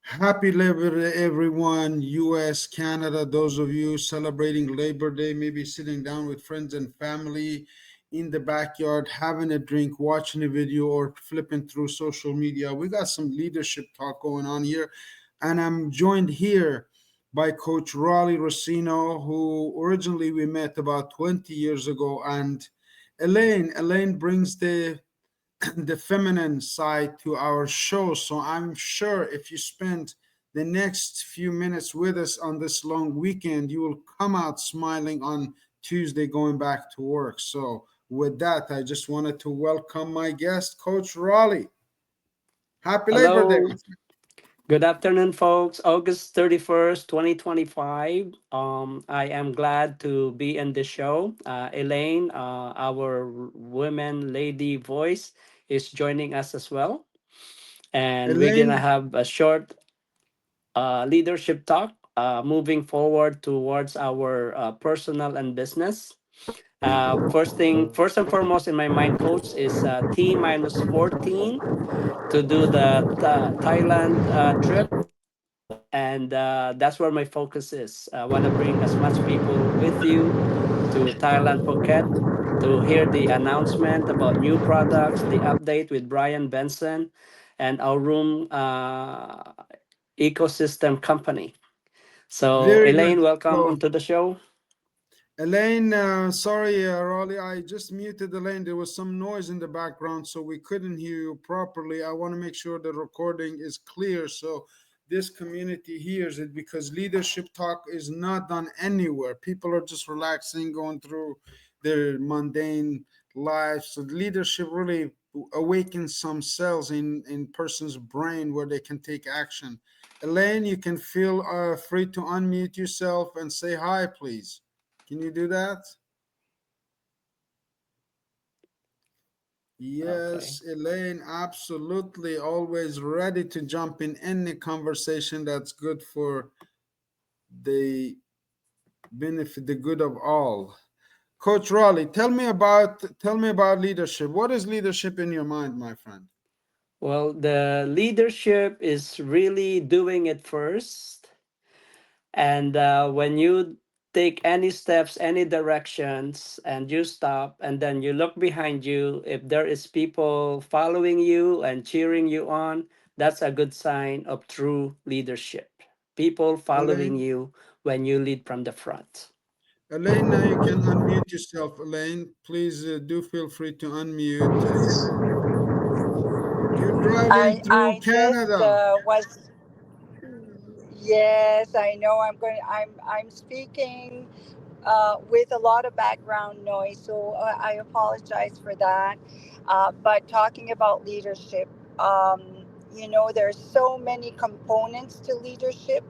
Happy Labor Day, everyone. US, Canada, those of you celebrating Labor Day, maybe sitting down with friends and family in the backyard, having a drink, watching a video, or flipping through social media. We got some leadership talk going on here. And I'm joined here by Coach Raleigh Rossino, who originally we met about 20 years ago. And Elaine brings the feminine side to our show. So I'm sure if you spend the next few minutes with us on this long weekend, you will come out smiling on Tuesday going back to work. So with that, I just wanted to welcome my guest, Coach Raleigh. Happy Labor Day, Hello. my friend. Good afternoon, folks. August 31st, 2025. I am glad to be in the show. Elaine, our women lady voice, is joining us as well. And we're going to Elaine, have a short leadership talk moving forward towards our personal and business. First and foremost in my mind, coach, is T minus 14 to do the Thailand trip, and that's where my focus is. I want to bring as much people with you to Thailand Phuket to hear the announcement about new products, the update with Brian Benson, and Aurum ecosystem company. So, very good. Elaine, welcome So onto the show. Elaine, sorry, Raleigh, I just muted Elaine. There was some noise in the background, so we couldn't hear you properly. I want to make sure the recording is clear so this community hears it because leadership talk is not done anywhere. People are just relaxing, going through their mundane lives. So leadership really awakens some cells in person's brain where they can take action. Elaine, you can feel free to unmute yourself and say hi, please. Can you do that? Okay. Yes, Elaine, absolutely. Always ready to jump in any conversation that's good for the benefit, the good of all. Coach Raleigh, tell me about leadership. What is leadership in your mind, my friend? Well, the leadership is really doing it first. And when you take any steps, any directions, and you stop, and then you look behind you, if there is people following you and cheering you on, that's a good sign of true leadership. People following Elaine, you when you lead from the front. Elaine, now you can unmute yourself. Elaine, please do feel free to unmute. You're driving through I just Canada. was. Yes, I know. I'm speaking with a lot of background noise, so I apologize for that. But talking about leadership, there's so many components to leadership,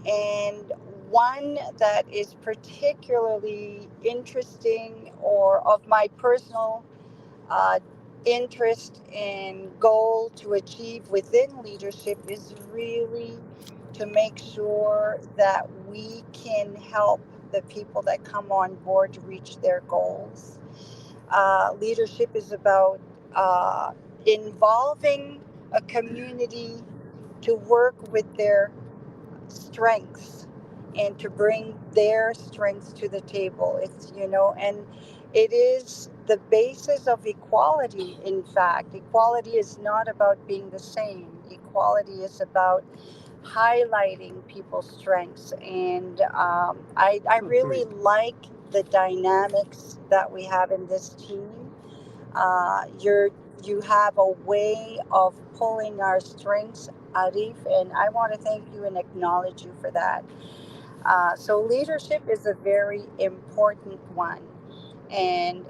and one that is particularly interesting or of my personal uh, interest and goal to achieve within leadership is really to make sure that we can help the people that come on board to reach their goals. Leadership is about involving a community to work with their strengths and to bring their strengths to the table. And it is the basis of equality. In fact, equality is not about being the same. Equality is about highlighting people's strengths. And I really Agreed. like the dynamics that we have in this team. You have a way of pulling our strengths, Arif, and I want to thank you and acknowledge you for that. So leadership is a very important one, and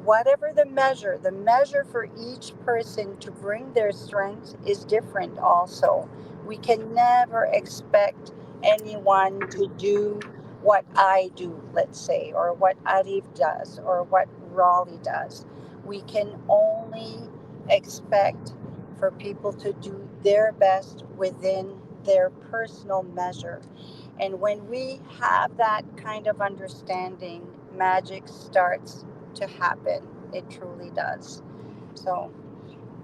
whatever the measure for each person to bring their strengths is different. Also, we can never expect anyone to do what I do, let's say, or what Arif does, or what Raleigh does. We can only expect for people to do their best within their personal measure. And when we have that kind of understanding, magic starts to happen. It truly does. So,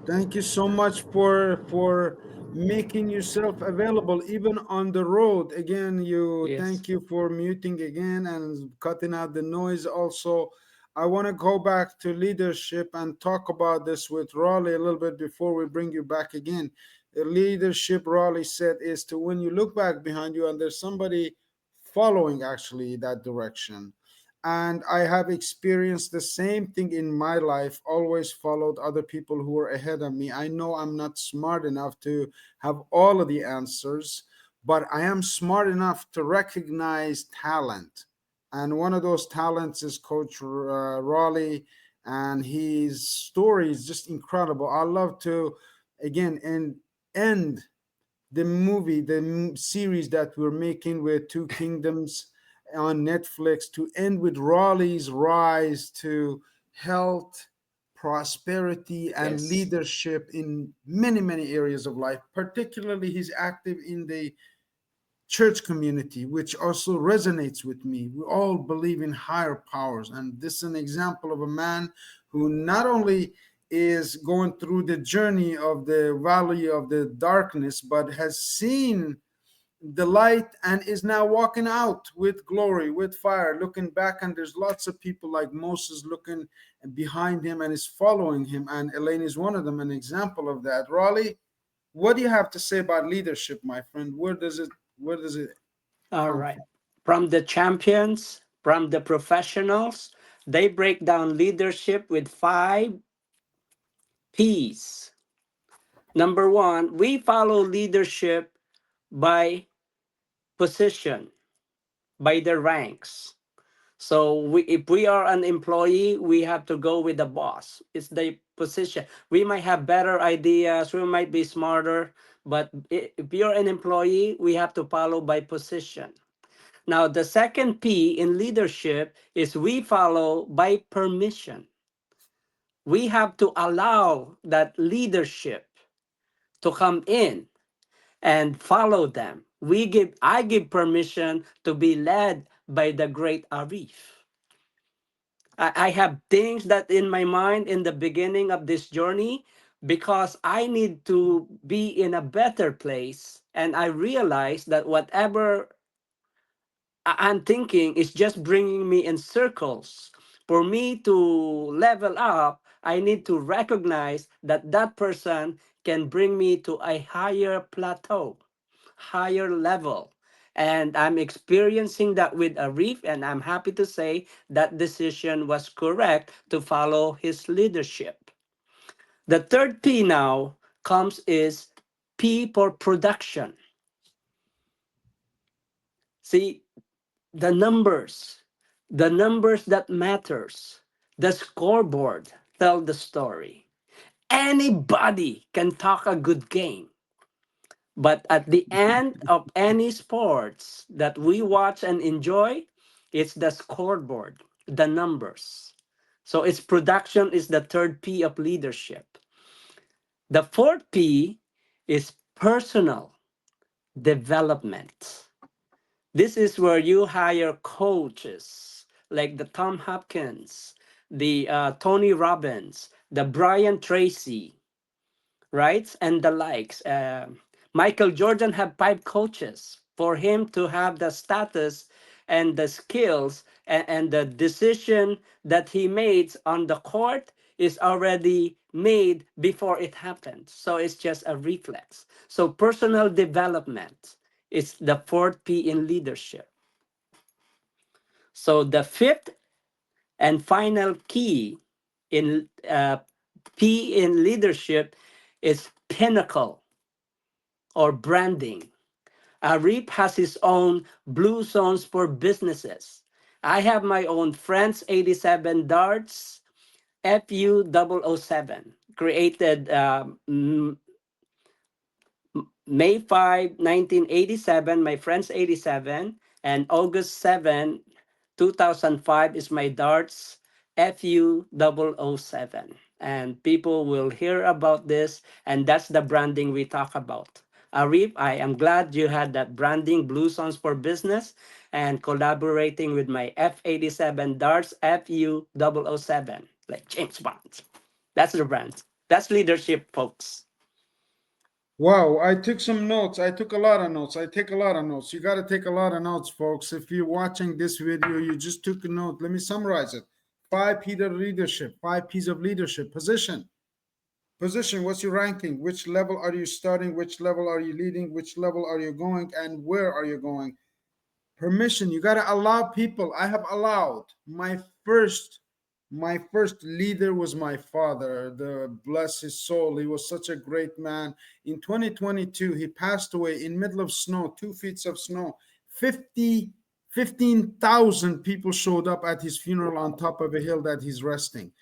Thank you so much for making yourself available even on the road. Again, you Yes. thank you for muting again and cutting out the noise. Also, I want to go back to leadership and talk about this with Raleigh a little bit before we bring you back again. The leadership, Raleigh said, is to when you look back behind you and there's somebody following actually that direction. And I have experienced the same thing in my life, always followed other people who were ahead of me. I know I'm not smart enough to have all of the answers, but I am smart enough to recognize talent. And one of those talents is Coach Raleigh, and his story is just incredible. I love to, again, and end the movie, the series that we're making with Two Kingdoms on Netflix, to end with Raleigh's rise to health, prosperity, and Yes. leadership in many, many areas of life. Particularly, he's active in the church community, which also resonates with me. We all believe in higher powers, and this is an example of a man who not only is going through the journey of the valley of the darkness, but has seen the light and is now walking out with glory, with fire, looking back. And there's lots of people like Moses looking behind him and is following him. And Elaine is one of them, an example of that. Raleigh, what do you have to say about leadership, my friend? Where does it All come right. from? From the champions, from the professionals, they break down leadership with 5 P's. Number one, we follow leadership by position, by the ranks. So if we are an employee, we have to go with the boss. It's the position. We might have better ideas, we might be smarter, but if you're an employee, we have to follow by position. Now, the second P in leadership is we follow by permission. We have to allow that leadership to come in and follow them. I give permission to be led by the great Arif. I have things that in my mind in the beginning of this journey because I need to be in a better place. And I realize that whatever I'm thinking is just bringing me in circles. For me to level up, I need to recognize that that person can bring me to a higher plateau, higher level. And I'm experiencing that with Arif, and I'm happy to say that decision was correct to follow his leadership. The third P now comes is P for production. See, the numbers that matters, the scoreboard tell the story. Anybody can talk a good game, but at the end of any sports that we watch and enjoy, it's the scoreboard, the numbers. So its production is the third P of leadership. The fourth P is personal development. This is where you hire coaches like the Tom Hopkins, the Tony Robbins, the Brian Tracy, right? And the likes. Michael Jordan had 5 coaches for him to have the status and the skills and the decision that he made on the court is already made before it happens. So it's just a reflex. So personal development is the fourth P in leadership. So the fifth and final key in P in leadership is pinnacle or branding. Arif has his own blue zones for businesses. I have my own Friends 87 Darts FU007 created May 5, 1987, my friend's 87, and August 7, 2005 is my darts FU007. And people will hear about this, and that's the branding we talk about. Arif, I am glad you had that branding, Blue Songs for Business, and collaborating with my F87 darts FU007, like James Bond. That's the brand. That's leadership, folks. Wow, I took some notes. I took a lot of notes. I take a lot of notes. You got to take a lot of notes, folks. If you're watching this video, you just took a note. Let me summarize it. 5 P of leadership, 5 P's of leadership. Position. Position, what's your ranking? Which level are you starting? Which level are you leading? Which level are you going? And where are you going? Permission, you got to allow people. I have allowed my first leader was my father, the bless his soul. He was such a great man. In 2022 he passed away in middle of snow, 2 feet of snow. 50 15,000 people showed up at his funeral on top of a hill that he's resting.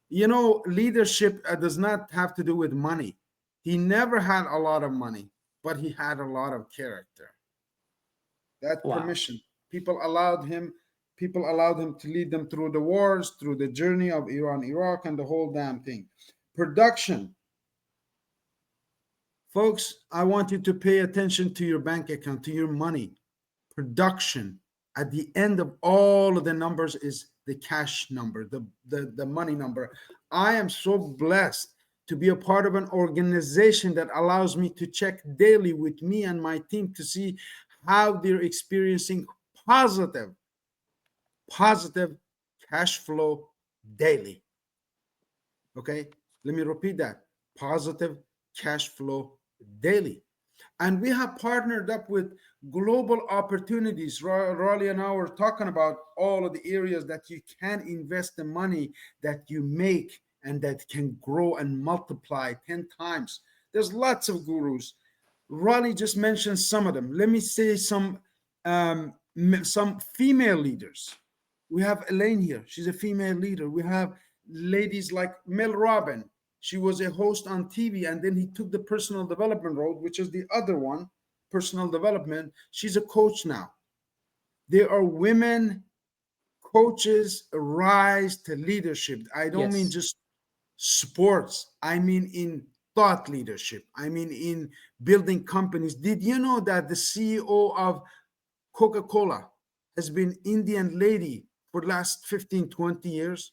Leadership does not have to do with money. He never had a lot of money, but he had a lot of character. That Wow. permission. People allowed him to lead them through the wars, through the journey of Iran, Iraq, and the whole damn thing. Production. Folks, I want you to pay attention to your bank account, to your money. Production. At the end of all of the numbers is the cash number, the money number. I am so blessed to be a part of an organization that allows me to check daily with me and my team to see how they're experiencing positive, positive cash flow daily. Okay, let me repeat that: positive cash flow daily. And we have partnered up with global opportunities. Raleigh and I were talking about all of the areas that you can invest the money that you make and that can grow and multiply 10 times. There's lots of gurus. Raleigh just mentioned some of them. Let me say some female leaders. We have Elaine here. She's a female leader. We have ladies like Mel Robin. She was a host on TV, and then he took the personal development road, which is the other one, personal development. She's a coach now. There are women coaches rise to leadership. I don't mean Yes. just sports. I mean in thought leadership. I mean in building companies. Did you know that the CEO of Coca-Cola has been Indian lady for the last 15, 20 years?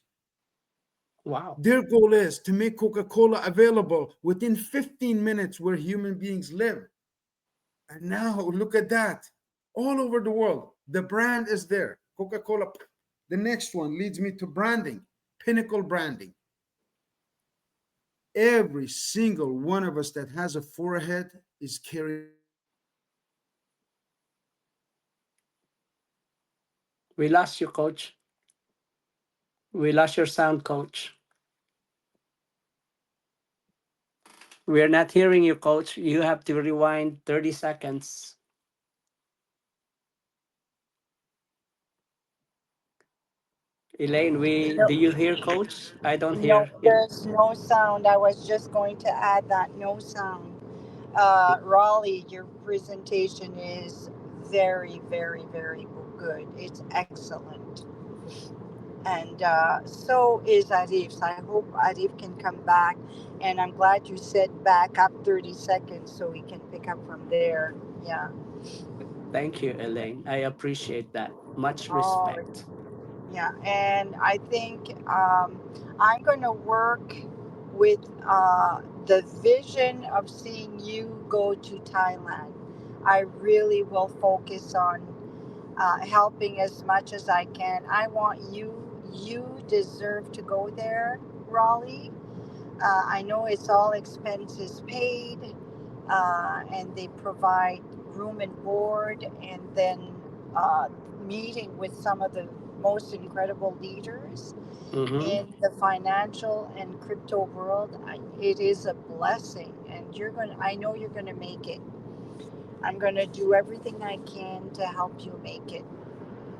Wow. Their goal is to make Coca-Cola available within 15 minutes where human beings live. And now look at that. All over the world, the brand is there. Coca-Cola. The next one leads me to branding, pinnacle branding. Every single one of us that has a forehead is carrying a brand. We lost you, coach. We lost your sound, coach. We're not hearing you, coach. You have to rewind 30 seconds. Elaine, we No, do you hear coach? I don't no, hear him. there's no sound. I was just going to add that no sound. Raleigh, your presentation is very, very, very good. It's excellent. And so is Arif. I hope Arif can come back. And I'm glad you said back up 30 seconds so we can pick up from there. Yeah. Thank you, Elaine. I appreciate that. Much Oh, respect. yeah. And I think I'm going to work with the vision of seeing you go to Thailand. I really will focus on helping as much as I can. I want you deserve to go there, Raleigh. I know it's all expenses paid, and they provide room and board, and then uh, meeting with some of the most incredible leaders Mm-hmm. in the financial and crypto world. It is a blessing, and I know you're gonna make it. I'm gonna do everything I can to help you make it.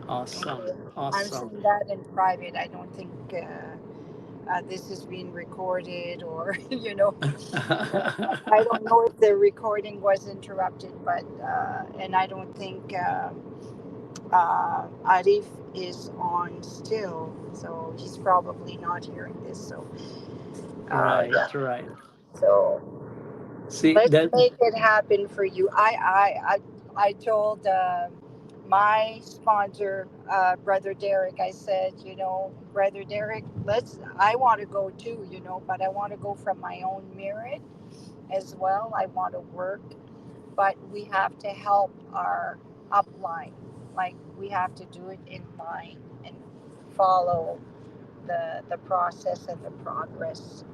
Awesome. I'm Awesome. saying that in private. I don't think this is being recorded, or I don't know if the recording was interrupted, but and I don't think Arif is on still, so he's probably not hearing this. So Right, yeah, right. so See let's that. make it happen for you. I told my sponsor, Brother Derek, I said, Brother Derek, I want to go too, but I want to go from my own merit as well. I want to work, but we have to help our upline. Like, we have to do it in line and follow the process and the progress.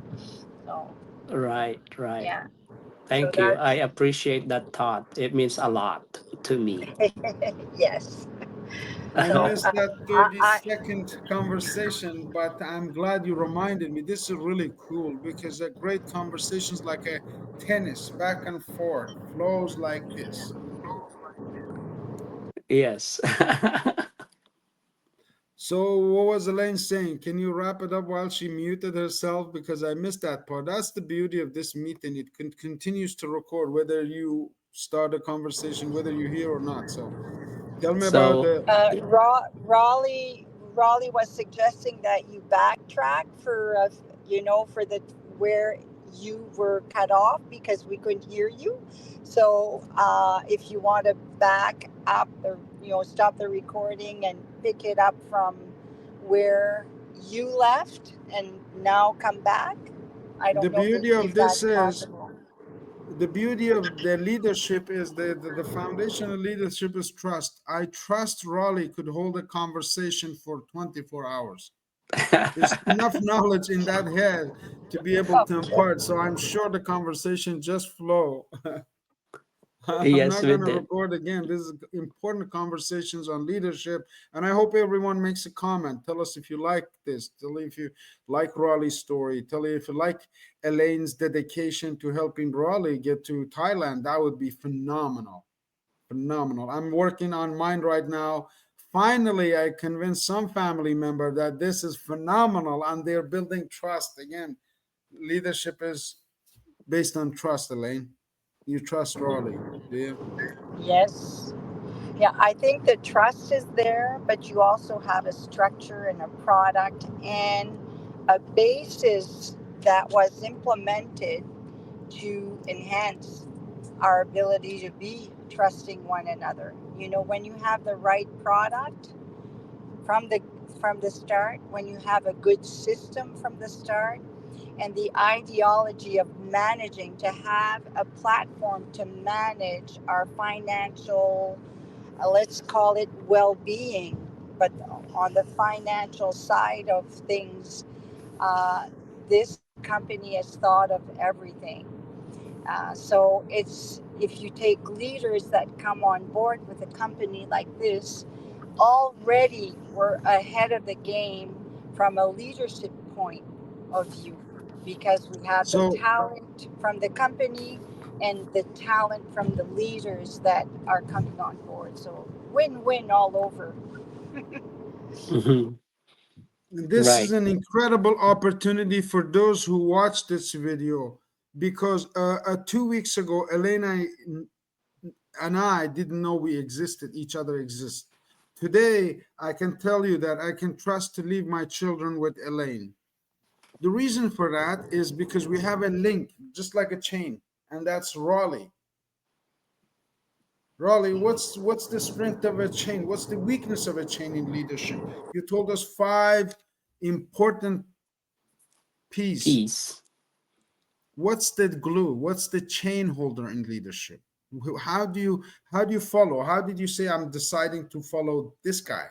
So, Right, right. yeah. So Thank you. I that's, appreciate that thought. It means a lot to me. yes. I So, missed that I, 30-second conversation, but I'm glad you reminded me. This is really cool because a great conversations like a tennis, back and forth, flows like this. Yes. So, what was Elaine saying? Can you wrap it up while she muted herself? Because I missed that part. That's the beauty of this meeting. It continues to record whether you start a conversation, whether you're here or not. So, tell me about So, the Raleigh was suggesting that you backtrack for the where you were cut off because we couldn't hear you. So if you want to back up stop the recording and pick it up from where you left and now come back. I the don't know beauty of if this that's is possible. the beauty of the leadership is the foundation of leadership is trust. I trust Raleigh could hold a conversation for 24 hours. There's enough knowledge in that head to be able to Okay. impart. So I'm sure the conversation just flow. I'm yes, not we going to did. record again. This is important conversations on leadership, and I hope everyone makes a comment. Tell us if you like this. Tell if you like Raleigh's story. Tell if you like Elaine's dedication to helping Raleigh get to Thailand. That would be phenomenal. Phenomenal. I'm working on mine right now. Finally, I convinced some family member that this is phenomenal, and they're building trust again. Leadership is based on trust, Elaine. You trust Raleigh, do you? Yes. Yeah, I think the trust is there, but you also have a structure and a product and a basis that was implemented to enhance our ability to be trusting one another. When you have the right product from the start, when you have a good system from the start, and the ideology of managing to have a platform to manage our financial, let's call it well-being, but on the financial side of things, uh, this company has thought of everything. So it's if you take leaders that come on board with a company like this, already we're ahead of the game from a leadership point of view because we have the So talent from the company and the talent from the leaders that are coming on board. So win-win all over. Mhm. this is Right. an incredible opportunity for those who watch this video because 2 weeks ago, Elena and I didn't know we existed, each other exists. Today, I can tell you that I can trust to leave my children with Elaine. The reason for that is because we have a link, just like a chain, and that's Raleigh. Raleigh, what's the strength of a chain? What's the weakness of a chain in leadership? You told us five important piece. Peace. What's the glue? What's the chain holder in leadership? How do you follow? How did you say I'm deciding to follow this guy?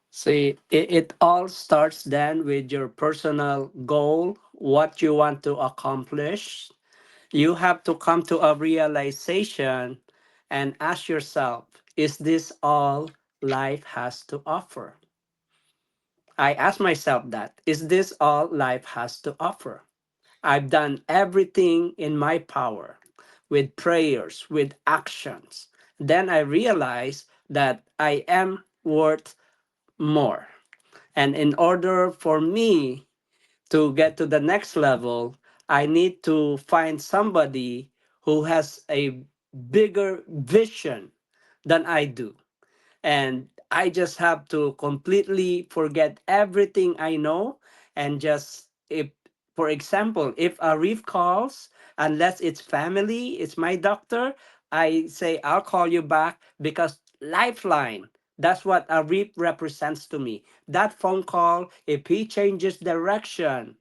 See, it all starts then with your personal goal, what you want to accomplish. You have to come to a realization and ask yourself, is this all life has to offer? I ask myself that, is this all life has to offer? I've done everything in my power with prayers, with actions. Then I realize that I am worth more. And in order for me to get to the next level, I need to find somebody who has a bigger vision than I do. And I just have to completely forget everything I know and just, if for example, if Arif calls, unless it's family, it's my doctor, I say I'll call you back because lifeline. That's what a reap represents to me. That phone call, if he changes direction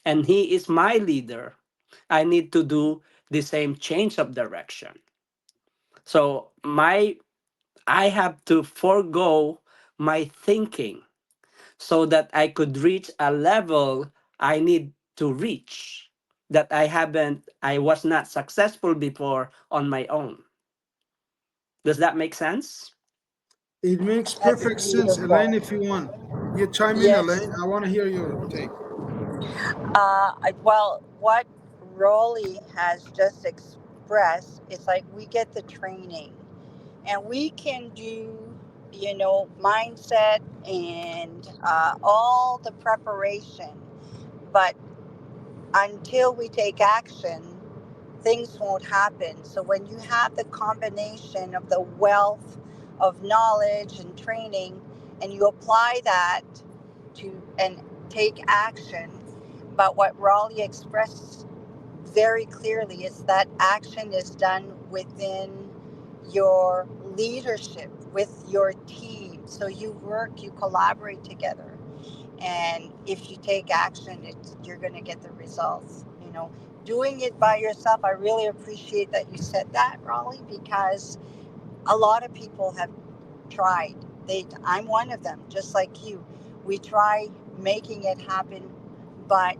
and he is my leader, I need to do the same change of direction. So I have to forego my thinking so that I could reach a level I need to reach that I was not successful before on my own. Does that make sense? It makes That's perfect sense, Elaine. If you beautiful. want, you chime in, Yes. Elaine. I want to hear your take. Well, what Rolly has just expressed is like we get the training and we can do, mindset and all the preparation. But until we take action, things won't happen. So when you have the combination of the wealth of knowledge and training, and you apply that to and take action, but what Raleigh expressed very clearly is that action is done within your leadership with your team. So you work, you collaborate together, and if you take action, you're going to get the results. Doing it by yourself, I really appreciate that you said that, Raleigh, because a lot of people have tried. I'm one of them, just like you. We try making it happen, but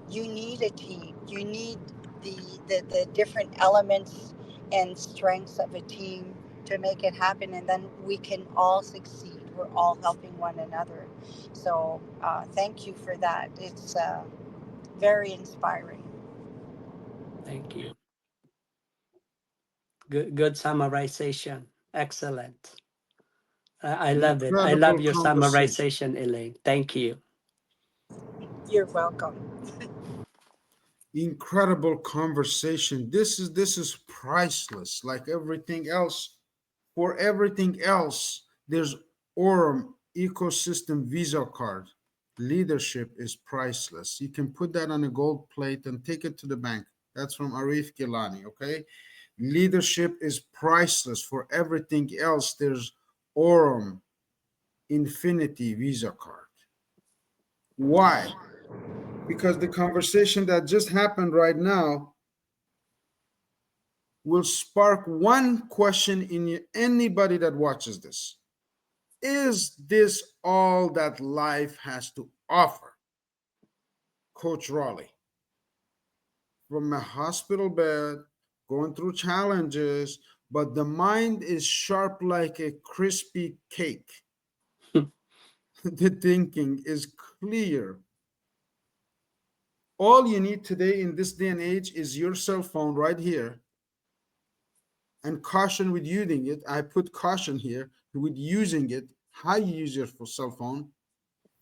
you need a team. You need the, the different elements and strengths of a team to make it happen, and then we can all succeed. We're all helping one another. So thank you for that. It's very inspiring. Thank you. Good summarization. Excellent. I love it. I love Incredible your conversation. summarization, Elaine. Thank you. You're welcome. Incredible conversation. This is priceless. Like everything else, for everything else, there's Aurum ecosystem Visa card. Leadership is priceless. You can put that on a gold plate and take it to the bank. That's from Arif Gilany. Okay, leadership is priceless. For everything else, there's Aurum Infinity Visa card. Why? Because the conversation that just happened right now will spark one question in anybody that watches this. Is this all that life has to offer? Coach Raleigh, from a hospital bed, going through challenges, but the mind is sharp like a crispy cake. The thinking is clear. All you need today in this day and age is your cell phone right here, and caution with using it. I put caution here with using it, how you use your cell phone.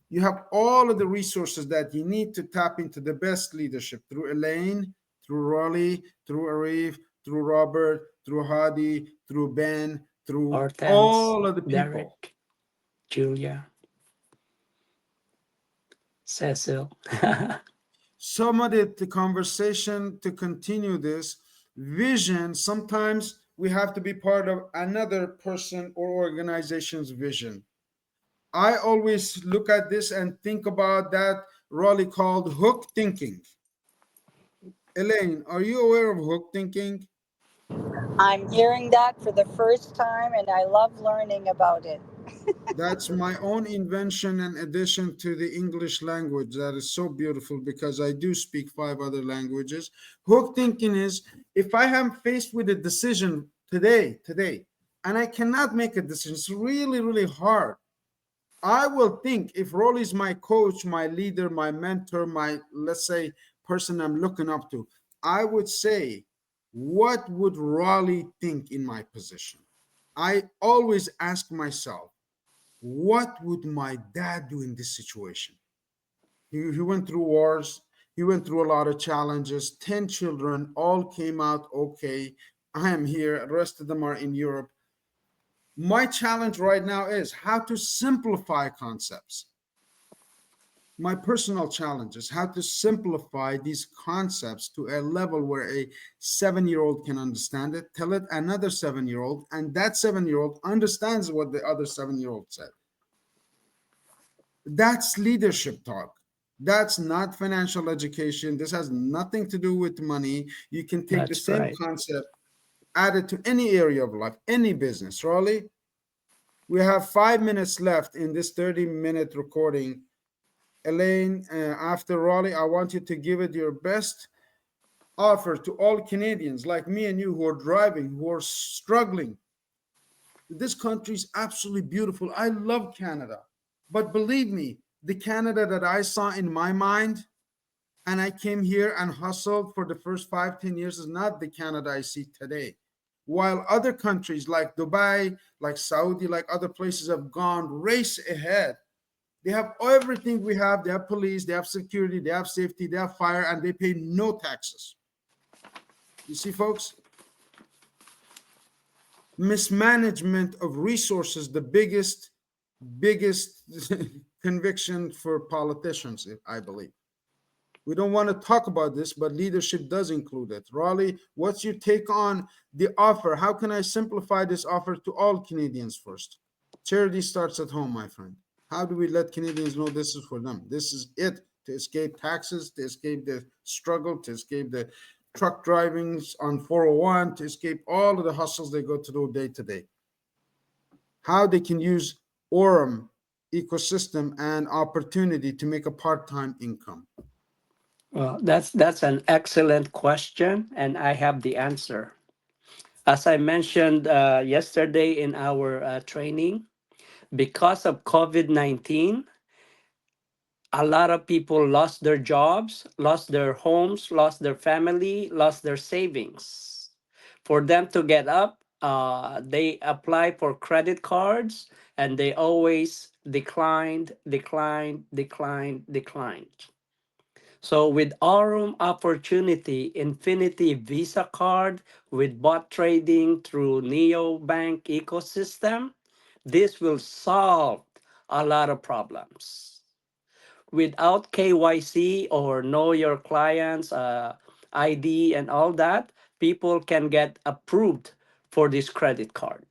You have all of the resources that you need to tap into the best leadership through Elaine, through Raleigh, through Arif, through Robert, through Hadi, through Ben, through Hortense, all of the people. Derek, Julia, Cecil. Some of the conversation to continue this vision, sometimes we have to be part of another person or organization's vision. I always look at this and think about that Raleigh called hook thinking. Elaine, are you aware of hook thinking? I'm hearing that for the first time, and I love learning about it. That's my own invention and addition to the English language. That is so beautiful because I do speak five other languages. Hook thinking is, if I am faced with a decision today, and I cannot make a decision, it's really, really hard. I will think, if Rolly is my coach, my leader, my mentor, my, let's say, person I'm looking up to, I would say, what would Raleigh think in my position? I always ask myself, what would my dad do in this situation? He went through wars, he went through a lot of challenges, 10 children, all came out okay. I am here, the rest of them are in Europe. My challenge right now is how to simplify concepts. My personal challenge is how to simplify these concepts to a level where a 7 year old can understand it, tell it another 7 year old, and that 7 year old understands what the other 7 year old said. That's leadership talk. That's not financial education. This has nothing to do with money. You can take the That's same right. concept, add it to any area of life, any business. Raleigh, we have 5 minutes left in this 30-minute recording. Elaine, after Raleigh, I want you to give it your best offer to all Canadians like me and you who are driving, who are struggling. This country is absolutely beautiful. I love Canada. But believe me, the Canada that I saw in my mind and I came here and hustled for the first 5, 10 years is not the Canada I see today. While other countries like Dubai, like Saudi, like other places have gone race ahead. They have everything we have. They have police, they have security, they have safety, they have fire, and they pay no taxes. You see, folks, mismanagement of resources, the biggest conviction for politicians, I believe. We don't want to talk about this, but leadership does include it. Raleigh, what's your take on the offer? How can I simplify this offer to all Canadians first? Charity starts at home, my friend. How do we let Canadians know this is for them? This is it, to escape taxes, to escape the struggle, to escape the truck drivings on 401, to escape all of the hustles they go to do day to day. How they can use Aurum ecosystem and opportunity to make a part-time income. Well, that's an excellent question, and I have the answer. As I mentioned yesterday in our training, because of COVID-19, a lot of people lost their jobs, lost their homes, lost their family, lost their savings. For them to get up, they apply for credit cards and they always declined, declined, declined, declined. So with Aurum opportunity, Infinity Visa card with bot trading through Neo Bank ecosystem, this will solve a lot of problems. Without KYC or know your clients ID and all that, people can get approved for this credit card.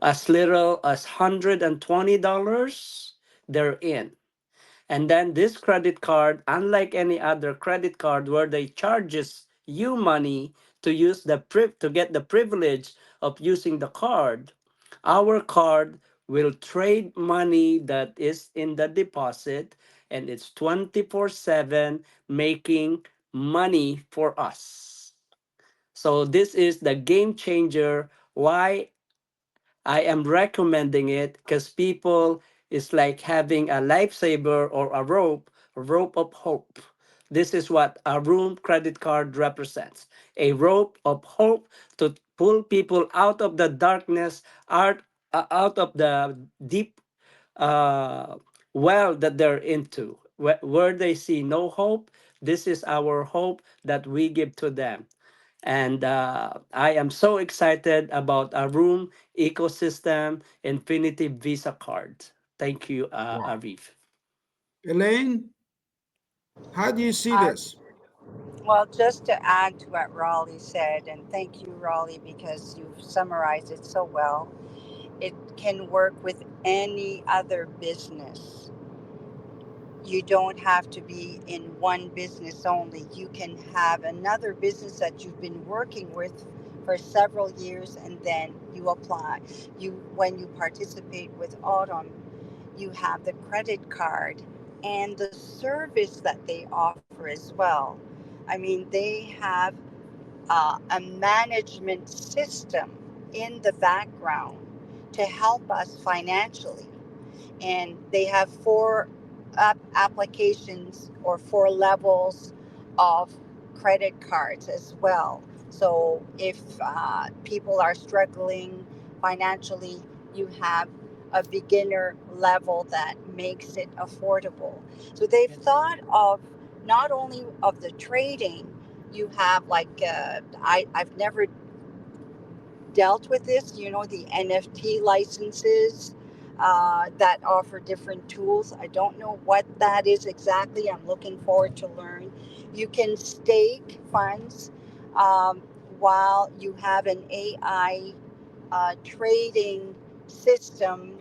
As little as $120, they're in. And then this credit card, unlike any other credit card where they charges you money to use to get the privilege of using the card, our card will trade money that is in the deposit and it's 24/7 making money for us. So this is the game changer why I am recommending it because people is like having a lifesaver or a rope of hope. This is what a room credit card represents. A rope of hope to pull people out of the darkness, out of the deep uh, well that they're into. Where they see no hope, this is our hope that we give to them. And I am so excited about a room ecosystem Infinity Visa card. Thank you, Wow. Arif. Elaine, how do you see Uh, this? well, just to add to what Raleigh said, and thank you, Raleigh, because you've summarized it so well. It can work with any other business. You don't have to be in one business only. You can have another business that you've been working with for several years, and then you apply. You when you participate with Autumn, you have the credit card and the service that they offer as well. I mean, they have a management system in the background to help us financially, and they have four applications or four levels of credit cards as well. So if people are struggling financially, you have a beginner level that makes it affordable. So they've thought of not only of the trading. You have like I've never dealt with this, the NFT licenses. that offer different tools. I don't know what that is exactly. I'm looking forward to learn. You can stake funds um, while you have an AI trading system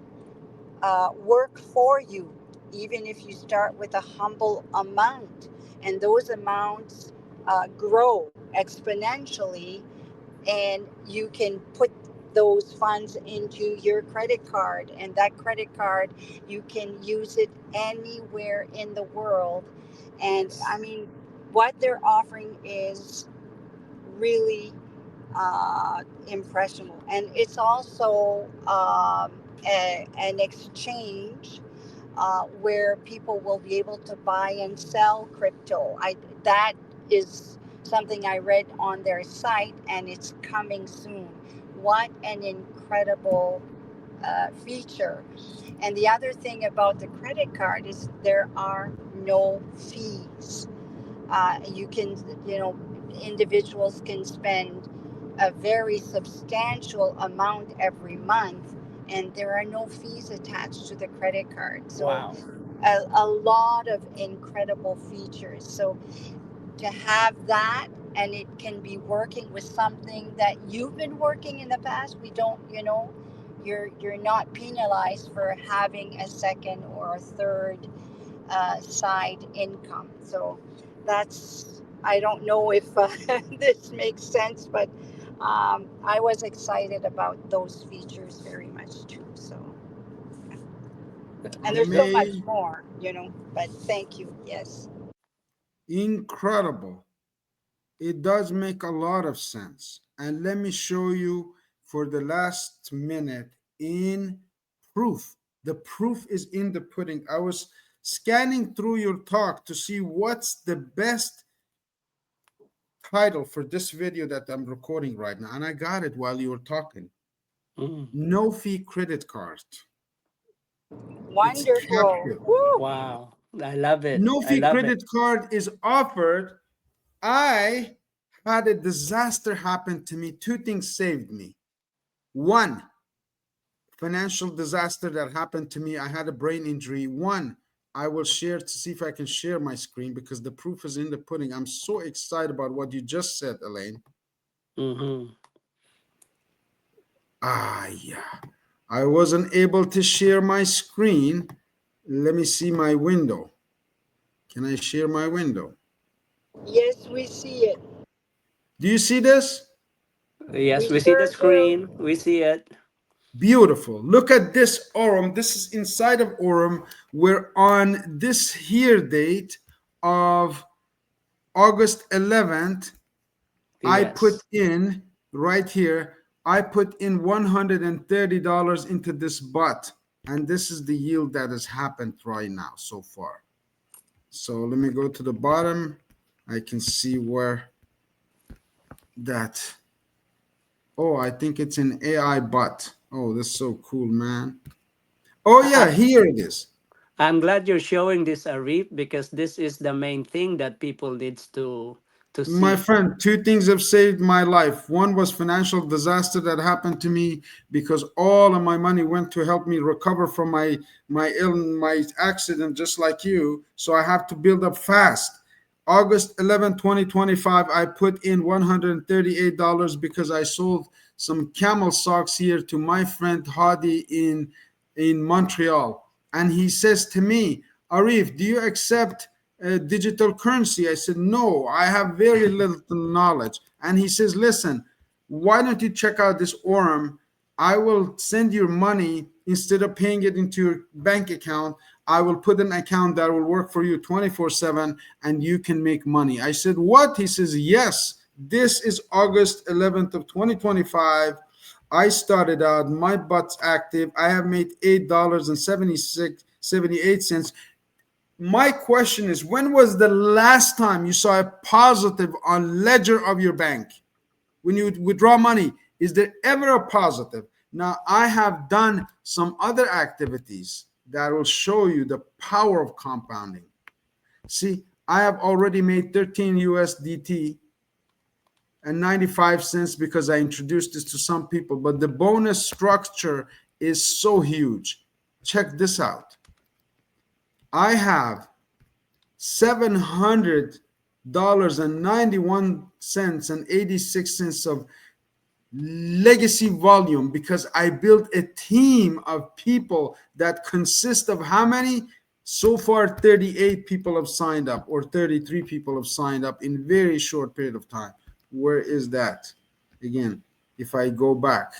work for you, even if you start with a humble amount. And those amounts grow exponentially, and you can put those funds into your credit card, and that credit card, you can use it anywhere in the world. And I Yes. mean, what they're offering is really impressionable. And it's also an exchange where people will be able to buy and sell crypto. That is something I read on their site, and it's coming soon. What an incredible feature! And the other thing about the credit card is there are no fees. You can, you know, individuals can spend a very substantial amount every month, and there are no fees attached to the credit card. So Wow. a lot of incredible features. So to have that, and it can be working with something that you've been working in the past, we don't, you know, you're not penalized for having a second or a third side income. So that's, I don't know if this makes sense, but I was excited about those features very much too. So, and there's so much May more, you know, but thank you. Yes. incredible. It does make a lot of sense. And let me show you for the last minute in proof. The proof is in the pudding. I was scanning through your talk to see what's the best title for this video that I'm recording right now. And I got it while you were talking. Mm. No fee credit card. It's Wonderful. captive. Woo! Wow. I love it. No I fee love it. credit card is offered. I had a disaster happen to me. Two things saved me. One, financial disaster that happened to me. I had a brain injury. One, I will share to see if I can share my screen because the proof is in the pudding. I'm so excited about what you just said, Elaine. Mm-hmm. Yeah. I wasn't able to share my screen. Let me see my window. Can I share my window? Yes, we see it. Do you see this? Yes, We we see the sure do. screen. We see it. Beautiful. Look at this Aurum. This is inside of Aurum. We're on this here date of August 11th. I put Yes. in right here, I put in $130 into this bot. And this is the yield that has happened right now so far. So let me go to the bottom. I can see where that. Oh, I think it's an AI bot. Oh, that's so cool, man. Oh, I, yeah, here it is. I'm glad you're showing this, Arif, because this is the main thing that people needs to My see. friend, two things have saved my life. One was financial disaster that happened to me because all of my money went to help me recover from my accident, just like you. So I have to build up fast. August 11, 2025, I put in $138 because I sold some camel socks here to my friend Hadi in Montreal. And he says to me, Arif, do you accept digital currency? I said, no, I have very little knowledge. And he says, listen, why don't you check out this Aurum? I will send your money instead of paying it into your bank account. I will put an account that will work for you 24/7 and you can make money. I said, what? He says, yes. This is August 11th of 2025. I started out, my butt's active. I have made $8.78. My question is, when was the last time you saw a positive on ledger of your bank? When you withdraw money, is there ever a positive? Now, I have done some other activities that will show you the power of compounding. See, I have already made 13 USDT and 95 cents because I introduced this to some people, but the bonus structure is so huge. check this out. I have $700.91 and 86 cents of legacy volume because I built a team of people that consist of how many? So far, 38 people have signed up, or 33 people have signed up in very short period of time. Where is that? Again, if I go back,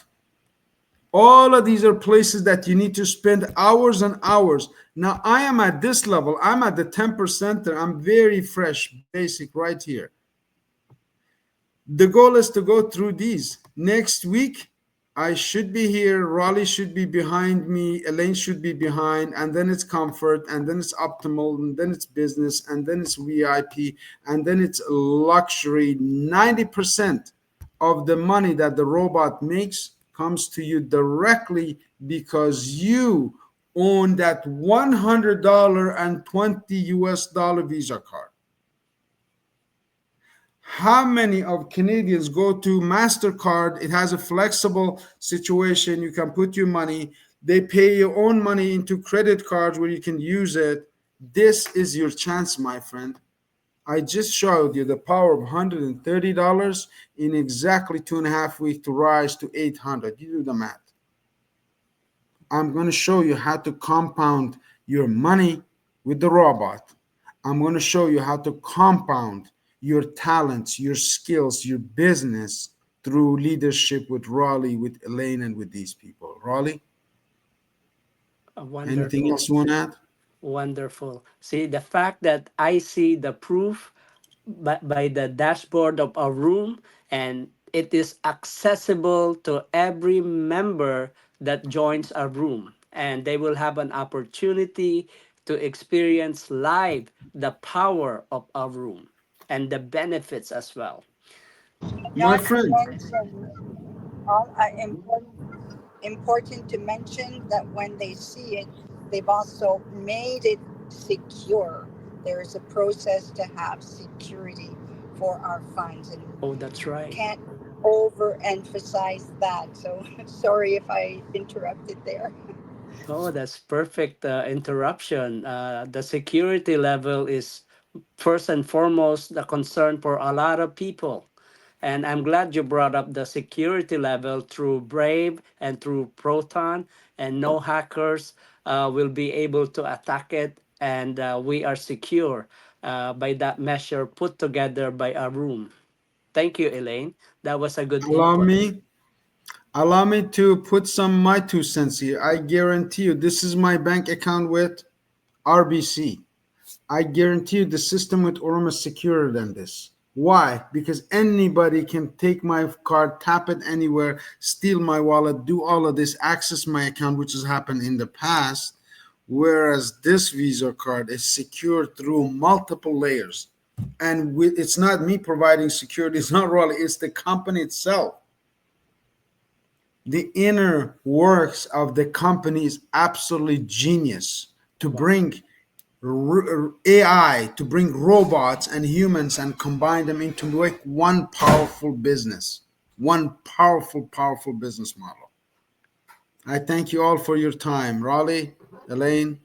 all of these are places that you need to spend hours and hours. Now I am at this level. I'm at the 10%. I'm very fresh, basic right here. The goal is to go through these. Next week, I should be here. Raleigh should be behind me. Elaine should be behind. And then it's comfort. And then it's optimal. And then it's business. And then it's VIP. And then it's luxury. 90% of the money that the robot makes comes to you directly because you own that $100 and 20 US dollar Visa card. How many of Canadians go to MasterCard? It has a flexible situation. You can put your money. They pay your own money into credit cards where you can use it. This is your chance, my friend. I just showed you the power of $130 in exactly 2.5 weeks to rise to 800. You do the math. I'm going to show you how to compound your money with the robot. I'm going to show you how to compound your talents, your skills, your business through leadership with Raleigh, with Elaine, and with these people. Raleigh, anything Wonderful. else you want to add? Wonderful. See, the fact that I see the proof by the dashboard of a room, and it is accessible to every member that joins a room, and they will have an opportunity to experience live the power of a room and the benefits as well. My Not to friend, mention, important to mention that when they see it, they've also made it secure. There is a process to have security for our funds, and Oh, that's right. can't overemphasize that. So sorry if I interrupted there. Oh, that's perfect interruption. The security level is first and foremost the concern for a lot of people. And I'm glad you brought up the security level through Brave and through Proton, and no hackers will be able to attack it. And we are secure by that measure put together by a room. Thank you, Elaine. That was a good allow input. me allow me to put some my 2 cents here. I guarantee you, this is my bank account with RBC. I guarantee you the system with Aurum is securer than this. Why? Because anybody can take my card, tap it anywhere, steal my wallet, do all of this, access my account, which has happened in the past. Whereas this Visa card is secured through multiple layers. And it's not me providing security, it's not really, it's the company itself. The inner works of the company is absolutely genius to Wow. bring AI, to bring robots and humans and combine them into like one powerful business, one powerful business model. I thank you all for your time. Raleigh, Elaine,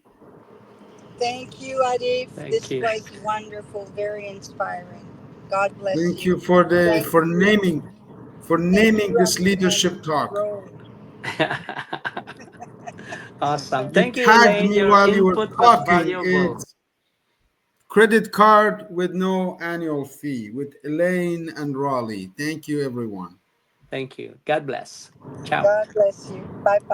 Thank you, Arif. Thank This you. was wonderful, very inspiring. God bless thank you you. for the Thank you. for Thank naming you, this and leadership talk. grow. Awesome. You Thank you, tagged Elaine. me Your while you were input was talking. valuable. It's credit card with no annual fee with Elaine and Raleigh. Thank you, everyone. Thank you. God bless. Ciao. God bless you. Bye bye.